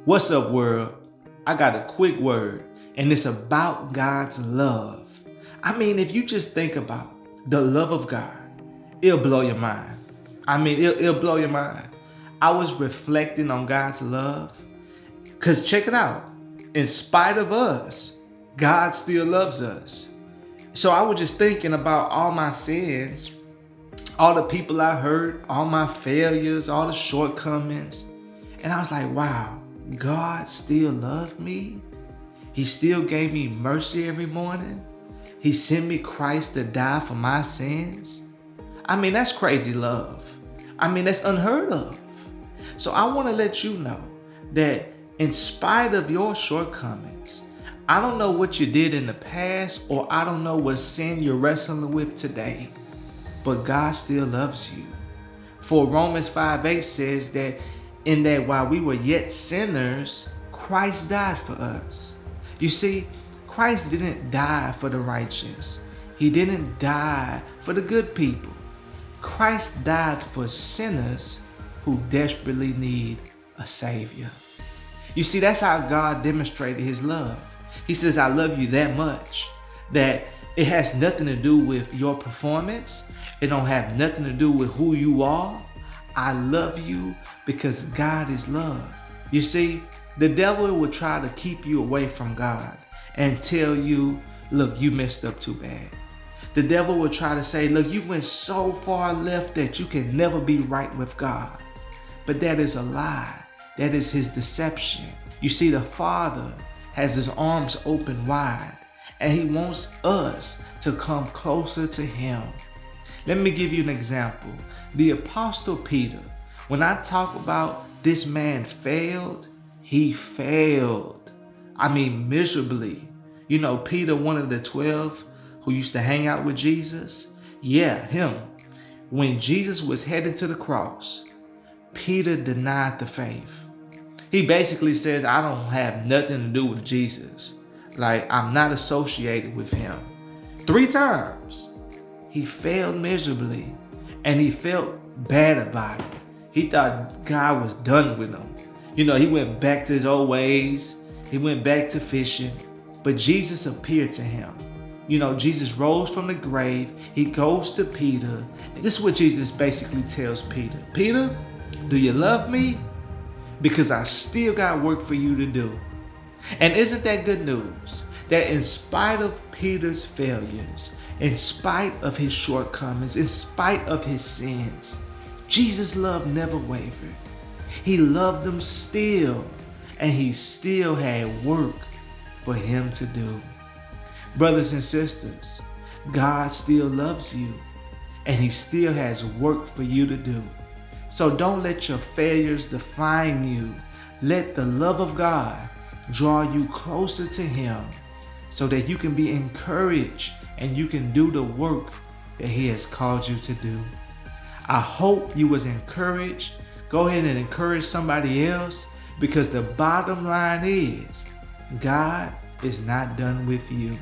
What's up, world? I got a quick word, and it's about God's love. I mean, if you just think about the love of God, it'll blow your mind. It'll blow your mind. I was reflecting on God's love, because check it out. In spite of us, God still loves us. So I was just thinking about all my sins, all the people I hurt, all my failures, all the shortcomings. And I was like, wow, God still loved me. He still gave me mercy every morning. He sent me Christ to die for my sins. That's crazy love. That's unheard of. So I want to let you know that in spite of your shortcomings, I don't know what you did in the past, or I don't know what sin you're wrestling with today, but God still loves you. For Romans 5:8 says that in that while we were yet sinners, Christ died for us. You see, Christ didn't die for the righteous. He didn't die for the good people. Christ died for sinners who desperately need a Savior. You see, that's how God demonstrated His love. He says, I love you that much that it has nothing to do with your performance. It don't have nothing to do with who you are. I love you because God is love. You see, the devil will try to keep you away from God and tell you, look, you messed up too bad. The devil will try to say, look, you went so far left that you can never be right with God. But that is a lie. That is his deception. You see, the Father has his arms open wide, and he wants us to come closer to him. Let me give you an example. The Apostle Peter, when I talk about this man failed, he failed. Miserably. You know, Peter, one of the 12 who used to hang out with Jesus. Yeah, him. When Jesus was headed to the cross, Peter denied the faith. He basically says, I don't have nothing to do with Jesus. Like, I'm not associated with him. 3 times. He failed miserably, and he felt bad about it. He thought God was done with him. You know, he went back to his old ways. He went back to fishing, but Jesus appeared to him. You know, Jesus rose from the grave. He goes to Peter. And this is what Jesus basically tells Peter. Peter, do you love me? Because I still got work for you to do. And isn't that good news? That in spite of Peter's failures, in spite of his shortcomings, in spite of his sins, Jesus' love never wavered. He loved them still, and he still had work for him to do. Brothers and sisters, God still loves you, and he still has work for you to do. So don't let your failures define you. Let the love of God draw you closer to him so that you can be encouraged and you can do the work that he has called you to do. I hope you was encouraged. Go ahead and encourage somebody else, because the bottom line is God is not done with you.